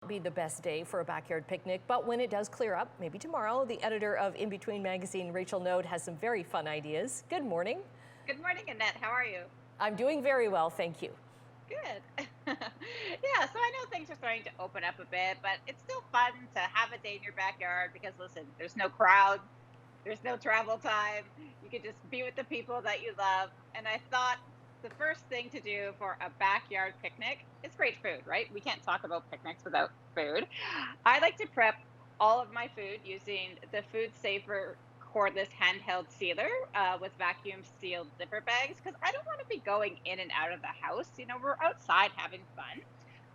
Be the best day for a backyard picnic, but when it does clear up, maybe tomorrow, the editor of In Between magazine, Rachel Node, has some very fun ideas. Good morning. Good morning, Annette. How are you? I'm doing very well, thank you. Good. Yeah, so I know things are starting to open up a bit, but it's still fun to have a day in your backyard because listen, there's no crowd, there's no travel time. You can just be with the people that you love. And I thought the first thing to do for a backyard picnic is great food, right? We can't talk about picnics without food. I like to prep all of my food using the Food Saver cordless handheld sealer with vacuum sealed zipper bags because I don't want to be going in and out of the house. You know, we're outside having fun.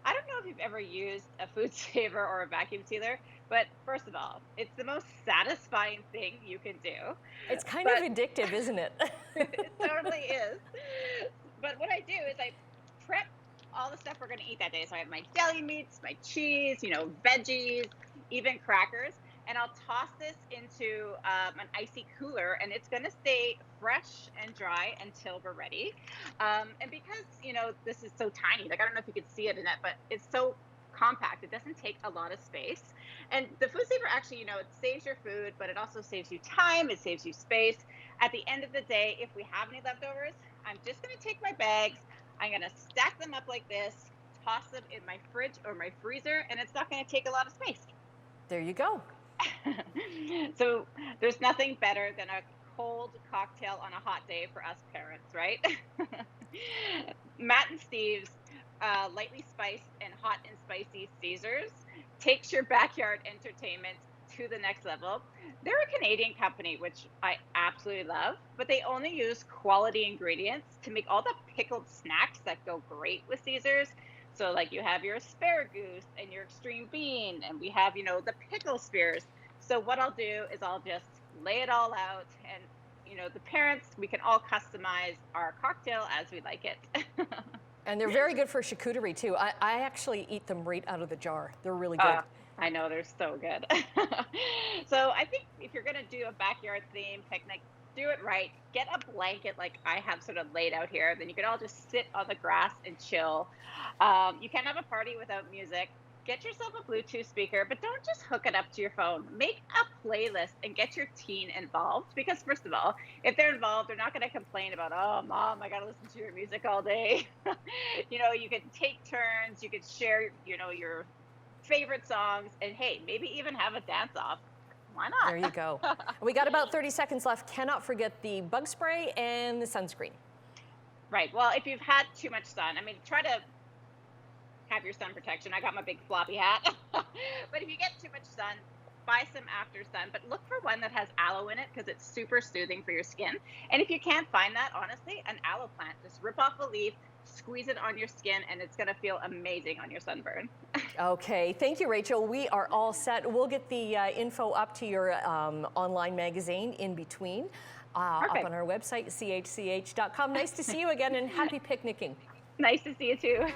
I don't know if you've ever used a food saver or a vacuum sealer, but first of all, it's the most satisfying thing you can do. It's kind of But addictive, isn't it? it totally is. But what I do is I prep all the stuff we're going to eat that day. So I have my deli meats, my cheese, veggies, even crackers. And I'll toss this into an icy cooler, and it's going to stay fresh and dry until we're ready. And because this is so tiny, like I don't know if you could see it in it, but it's so compact. It doesn't take a lot of space. And the food saver actually, it saves your food, but it also saves you time. It saves you space. At the end of the day, if we have any leftovers, I'm just going to take my bags. I'm going to stack them up like this, toss them in my fridge or my freezer, and it's not going to take a lot of space. There you go. So there's nothing better than a cold cocktail on a hot day for us parents, right? Matt and Steve's lightly spiced and hot and spicy Caesars takes your backyard entertainment to the next level. They're a Canadian company, which I absolutely love, but they only use quality ingredients to make all the pickled snacks that go great with Caesars. So, like, you have your asparagus and your extreme bean, and we have, the pickle spears. So, what I'll do is I'll just lay it all out, and, the parents, we can all customize our cocktail as we like it. And they're very good for charcuterie too. I actually eat them right out of the jar. They're really good. Uh, I know they're so good. So I think if you're gonna do a backyard theme picnic, do it right. Get a blanket like I have sort of laid out here. Then you can all just sit on the grass and chill. You can't have a party without music. Get yourself a Bluetooth speaker, but don't just hook it up to your phone. Make a playlist and get your teen involved because, first of all, if they're involved, they're not going to complain about, oh, mom, I got to listen to your music all day. You can take turns, you can share, your favorite songs, and hey, maybe even have a dance off. Why There you not? go. We got about 30 seconds left. Cannot forget the bug spray and the sunscreen. Right. Well, if you've had too much sun, I mean, try to have your sun protection. I got my big floppy hat. But if you get too much sun, buy some after sun, but look for one that has aloe in it because it's super soothing for your skin. And if you can't find that, honestly, an aloe plant, just rip off a leaf, squeeze it on your skin, and it's going to feel amazing on your sunburn. Okay, thank you, Rachel. We are all set. We'll get the info up to your online magazine, In Between, up Perfect. on our website, chch.com. Nice to see you again, and happy picnicking. Nice to see you too.